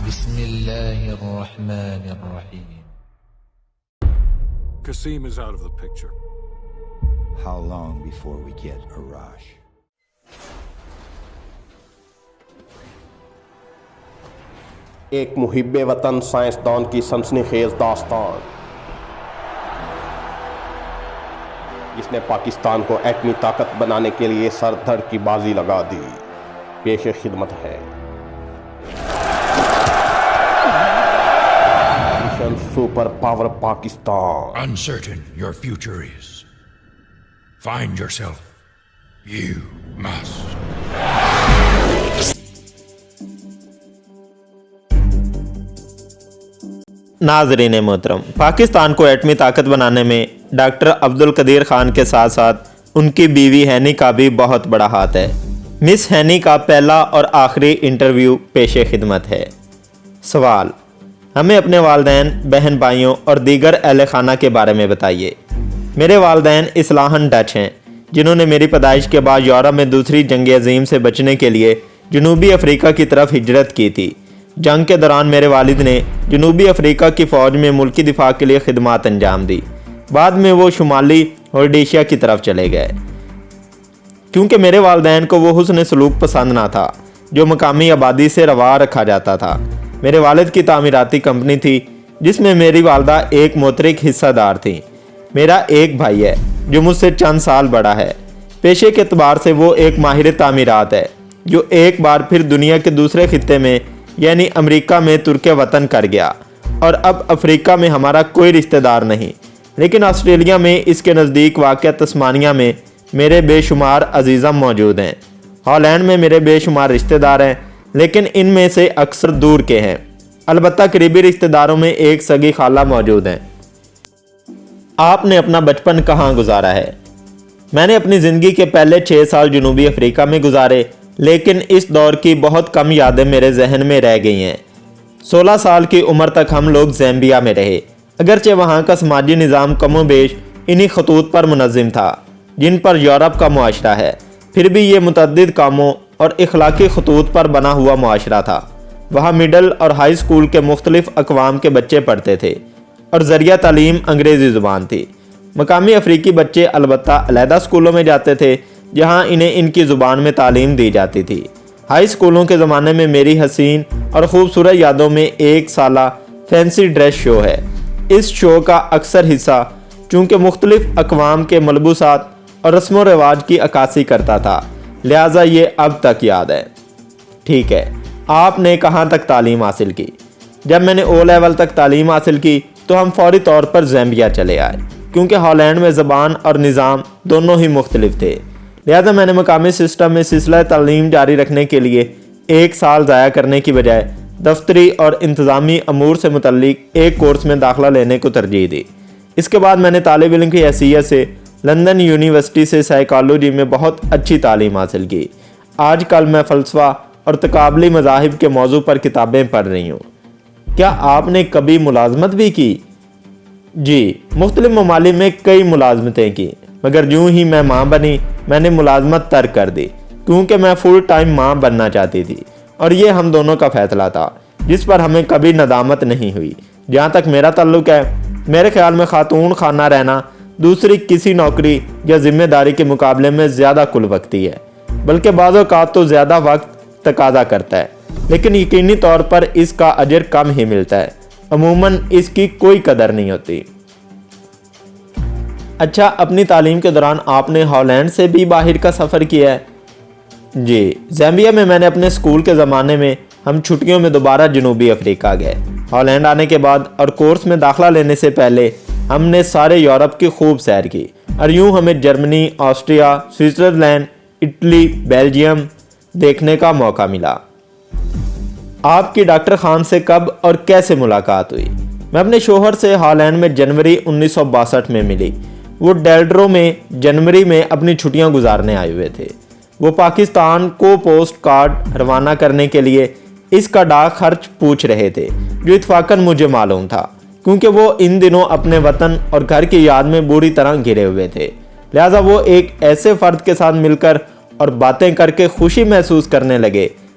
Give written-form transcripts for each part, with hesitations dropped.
بسم الله الرحمن الرحيم. Qasim is out of the picture. How long before we get Arash? ایک محب وطن سائنسدان کی سنسنیخیز داستان جس نے پاکستان کو ایٹمی طاقت بنانے کے لیے سر دھڑ کی بازی لگا دی، پیش خدمت ہے mission super power Pakistan. Uncertain your future is. Find yourself. You must. ناظرین محترم، پاکستان کو ایٹمی طاقت بنانے میں ڈاکٹر عبدالقدیر خان کے ساتھ ساتھ ان کی بیوی ہینی کا بھی بہت بڑا ہاتھ ہے. مس ہینی کا پہلا اور آخری انٹرویو پیش خدمت ہے. سوال: ہمیں اپنے والدین، بہن بھائیوں اور دیگر اہل خانہ کے بارے میں بتائیے. میرے والدین اصلاحاً ڈچ ہیں، جنہوں نے میری پیدائش کے بعد یورپ میں دوسری جنگ عظیم سے بچنے کے لیے جنوبی افریقہ کی طرف ہجرت کی تھی. جنگ کے دوران میرے والد نے جنوبی افریقہ کی فوج میں ملکی دفاع کے لیے خدمات انجام دی. بعد میں وہ شمالی روڈیشیا کی طرف چلے گئے. کیونکہ میرے والدین کو وہ حسن سلوک پسند نہ تھا جو مقامی آبادی سے روا رکھا جاتا تھا. میرے والد کی تعمیراتی کمپنی تھی جس میں میری والدہ ایک محترک حصہ دار تھیں. میرا ایک بھائی ہے جو مجھ سے چند سال بڑا ہے. پیشے کے اعتبار سے وہ ایک ماہر تعمیرات ہے جو ایک بار پھر دنیا کے دوسرے خطے میں یعنی امریکہ میں ترک وطن کر گیا، اور اب افریقہ میں ہمارا کوئی رشتہ دار نہیں، لیکن آسٹریلیا میں اس کے نزدیک واقع تسمانیہ میں میرے بے شمار عزیزم موجود ہیں. ہالینڈ میں میرے بے شمار رشتہ دار ہیں، لیکن ان میں سے اکثر دور کے ہیں. البتہ قریبی رشتہ داروں میں ایک سگی خالہ موجود ہیں. آپ نے اپنا بچپن کہاں گزارا ہے؟ میں نے اپنی زندگی کے پہلے 6 سال جنوبی افریقہ میں گزارے، لیکن اس دور کی بہت کم یادیں میرے ذہن میں رہ گئی ہیں. 16 سال کی عمر تک ہم لوگ زیمبیا میں رہے. اگرچہ وہاں کا سماجی نظام کم و بیش انہی خطوط پر منظم تھا جن پر یورپ کا معاشرہ ہے، پھر بھی یہ متعدد کاموں اور اخلاقی خطوط پر بنا ہوا معاشرہ تھا. وہاں مڈل اور ہائی اسکول کے مختلف اقوام کے بچے پڑھتے تھے اور ذریعہ تعلیم انگریزی زبان تھی. مقامی افریقی بچے البتہ علیحدہ اسکولوں میں جاتے تھے جہاں انہیں ان کی زبان میں تعلیم دی جاتی تھی. ہائی اسکولوں کے زمانے میں میری حسین اور خوبصورت یادوں میں ایک سالہ فینسی ڈریس شو ہے. اس شو کا اکثر حصہ چونکہ مختلف اقوام کے ملبوسات اور رسم و رواج کی عکاسی کرتا تھا، لہٰذا یہ اب تک یاد ہے. ٹھیک ہے، آپ نے کہاں تک تعلیم حاصل کی؟ جب میں نے او لیول تک تعلیم حاصل کی تو ہم فوری طور پر زیمبیا چلے آئے، کیونکہ ہالینڈ میں زبان اور نظام دونوں ہی مختلف تھے. لہذا میں نے مقامی سسٹم میں سلسلہ تعلیم جاری رکھنے کے لیے 1 سال ضائع کرنے کی بجائے دفتری اور انتظامی امور سے متعلق ایک کورس میں داخلہ لینے کو ترجیح دی. اس کے بعد میں نے طالب علم کی حیثیت سے لندن یونیورسٹی سے سائیکالوجی میں بہت اچھی تعلیم حاصل کی. آج کل میں فلسفہ اور تقابلی مذاہب کے موضوع پر کتابیں پڑھ رہی ہوں. کیا آپ نے کبھی ملازمت بھی کی؟ جی، مختلف ممالک میں کئی ملازمتیں کی، مگر جوں ہی میں ماں بنی میں نے ملازمت ترک کر دی، کیونکہ میں فل ٹائم ماں بننا چاہتی تھی، اور یہ ہم دونوں کا فیصلہ تھا جس پر ہمیں کبھی ندامت نہیں ہوئی. جہاں تک میرا تعلق ہے، میرے خیال میں خاتون خانہ رہنا دوسری کسی نوکری یا ذمہ داری کے مقابلے میں زیادہ کل وقتی ہے، بلکہ بعض اوقات تو زیادہ وقت تقاضا کرتا ہے، لیکن یقینی طور پر اس کا اجر کم ہی ملتا ہے. عموماً اس کی کوئی قدر نہیں ہوتی. اچھا، اپنی تعلیم کے دوران آپ نے ہالینڈ سے بھی باہر کا سفر کیا ہے؟ جی، زیمبیا میں میں نے اپنے اسکول کے زمانے میں ہم چھٹیوں میں دوبارہ جنوبی افریقہ گئے. ہالینڈ آنے کے بعد اور کورس میں داخلہ لینے سے پہلے ہم نے سارے یورپ کی خوب سیر کی، اور یوں ہمیں Germany, Austria, Switzerland, Italy, Belgium دیکھنے کا موقع ملا. آپ کی ڈاکٹر خان سے کب اور کیسے ملاقات ہوئی؟ میں اپنے شوہر سے ہالینڈ میں جنوری 1962 میں ملی. وہ ڈیلڈرو میں جنوری میں اپنی چھٹیاں گزارنے آئے ہوئے تھے. وہ پاکستان کو پوسٹ کارڈ روانہ کرنے کے لیے اس کا ڈاک خرچ پوچھ رہے تھے، جو اتفاقاً مجھے معلوم تھا، کیونکہ وہ ان دنوں اپنے وطن اور گھر کی یاد میں بری طرح گھرے ہوئے تھے. لہٰذا وہ ایک ایسے فرد کے ساتھ مل کر اور باتیں کر کے خوشی محسوس کرنے لگے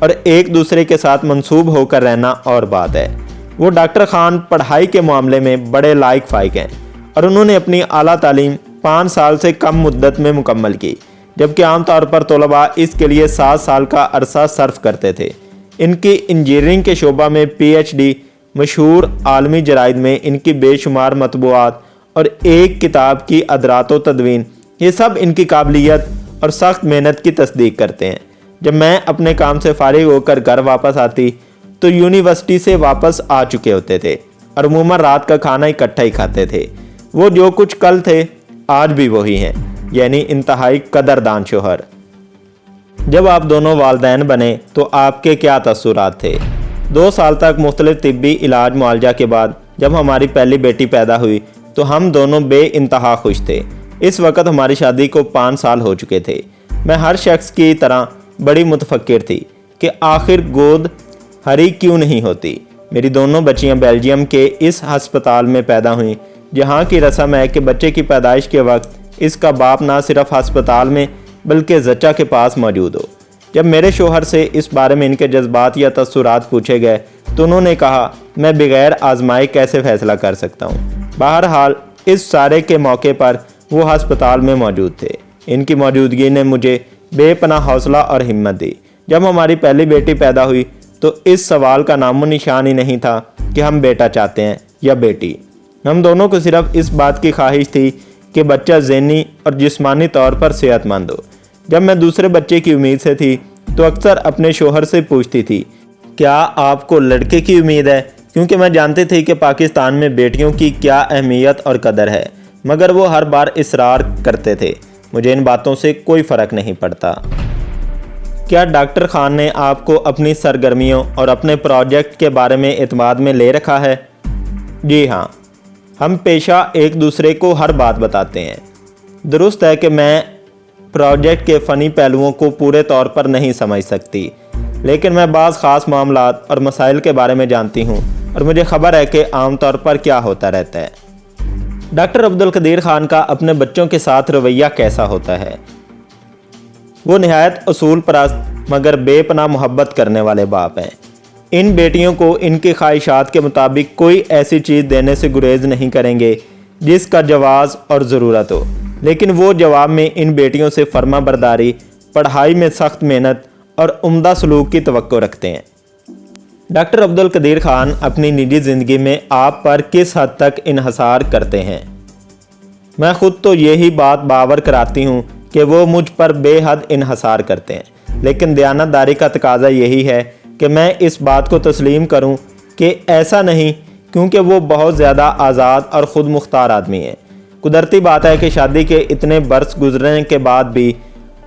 اور ایک دوسرے کے ساتھ منسوب ہو کر رہنا اور بات ہے۔ وہ ڈاکٹر خان پڑھائی کے معاملے میں بڑے لائق فائق ہیں اور انہوں نے اپنی اعلیٰ تعلیم 5 سال سے کم مدت میں مکمل کی، جبکہ عام طور پر طلباء اس کے لیے 7 سال کا عرصہ صرف کرتے تھے۔ ان کی انجینئرنگ کے شعبہ میں PhD، مشہور عالمی جرائد میں ان کی بے شمار مطبوعات اور ایک کتاب کی ادرات و تدوین، یہ سب ان کی قابلیت اور سخت محنت کی تصدیق کرتے ہیں۔ جب میں اپنے کام سے فارغ ہو کر گھر واپس آتی تو یونیورسٹی سے واپس آ چکے ہوتے تھے اور عموماً رات کا کھانا اکٹھا ہی کھاتے تھے۔ وہ جو کچھ کل تھے آج بھی وہی ہیں، یعنی انتہائی قدردان شوہر۔ جب آپ دونوں والدین بنے تو آپ کے کیا تاثرات تھے؟ 2 سال تک مختلف طبی علاج معالجہ کے بعد جب ہماری پہلی بیٹی پیدا ہوئی تو ہم دونوں بے انتہا خوش تھے۔ اس وقت ہماری شادی کو 5 سال ہو چکے تھے۔ میں ہر شخص کی طرح بڑی متفکر تھی کہ آخر گود ہری کیوں نہیں ہوتی۔ میری دونوں بچیاں بیلجیم کے اس ہسپتال میں پیدا ہوئیں جہاں کی رسم ہے کہ بچے کی پیدائش کے وقت اس کا باپ نہ صرف ہسپتال میں بلکہ زچہ کے پاس موجود ہو۔ جب میرے شوہر سے اس بارے میں ان کے جذبات یا تاثرات پوچھے گئے تو انہوں نے کہا، میں بغیر آزمائے کیسے فیصلہ کر سکتا ہوں۔ بہرحال اس سارے کے موقع پر وہ ہسپتال میں موجود تھے۔ ان کی موجودگی نے مجھے بے پناہ حوصلہ اور ہمت دی۔ جب ہماری پہلی بیٹی پیدا ہوئی تو اس سوال کا نام و نشان ہی نہیں تھا کہ ہم بیٹا چاہتے ہیں یا بیٹی۔ ہم دونوں کو صرف اس بات کی خواہش تھی کہ بچہ ذہنی اور جسمانی طور پر صحت مند ہو۔ جب میں دوسرے بچے کی امید سے تھی تو اکثر اپنے شوہر سے پوچھتی تھی، کیا آپ کو لڑکے کی امید ہے؟ کیونکہ میں جانتی تھی کہ پاکستان میں بیٹیوں کی کیا اہمیت اور قدر ہے، مگر وہ ہر بار اصرار کرتے تھے۔ مجھے ان باتوں سے کوئی فرق نہیں پڑتا۔ کیا ڈاکٹر خان نے آپ کو اپنی سرگرمیوں اور اپنے پروجیکٹ کے بارے میں اعتماد میں لے رکھا ہے؟ جی ہاں، ہم پیشہ ایک دوسرے کو ہر بات بتاتے ہیں۔ درست ہے کہ میں پروجیکٹ کے فنی پہلوؤں کو پورے طور پر نہیں سمجھ سکتی، لیکن میں بعض خاص معاملات اور مسائل کے بارے میں جانتی ہوں اور مجھے خبر ہے کہ عام طور پر کیا ہوتا رہتا ہے۔ ڈاکٹر عبدالقدیر خان کا اپنے بچوں کے ساتھ رویہ کیسا ہوتا ہے؟ وہ نہایت اصول پرست مگر بے پناہ محبت کرنے والے باپ ہیں۔ ان بیٹیوں کو ان کی خواہشات کے مطابق کوئی ایسی چیز دینے سے گریز نہیں کریں گے جس کا جواز اور ضرورت ہو، لیکن وہ جواب میں ان بیٹیوں سے فرما برداری، پڑھائی میں سخت محنت اور عمدہ سلوک کی توقع رکھتے ہیں۔ ڈاکٹر عبدالقدیر خان اپنی نجی زندگی میں آپ پر کس حد تک انحصار کرتے ہیں؟ میں خود تو یہی بات باور کراتی ہوں کہ وہ مجھ پر بے حد انحصار کرتے ہیں، لیکن دیانت داری کا تقاضا یہی ہے کہ میں اس بات کو تسلیم کروں کہ ایسا نہیں، کیونکہ وہ بہت زیادہ آزاد اور خود مختار آدمی ہیں۔ قدرتی بات ہے کہ شادی کے اتنے برس گزرنے کے بعد بھی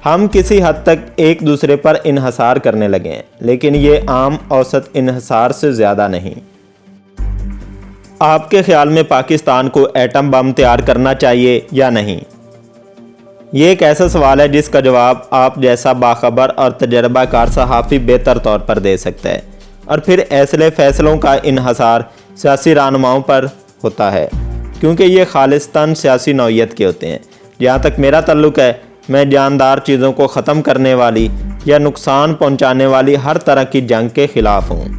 ہم کسی حد تک ایک دوسرے پر انحصار کرنے لگے ہیں، لیکن یہ عام اوسط انحصار سے زیادہ نہیں۔ آپ کے خیال میں پاکستان کو ایٹم بم تیار کرنا چاہیے یا نہیں؟ یہ ایک ایسا سوال ہے جس کا جواب آپ جیسا باخبر اور تجربہ کار صحافی بہتر طور پر دے سکتا ہے، اور پھر ایسے فیصلوں کا انحصار سیاسی رہنماؤں پر ہوتا ہے، کیونکہ یہ خالصتاً سیاسی نوعیت کے ہوتے ہیں۔ جہاں تک میرا تعلق ہے، میں جاندار چیزوں کو ختم کرنے والی یا نقصان پہنچانے والی ہر طرح کی جنگ کے خلاف ہوں۔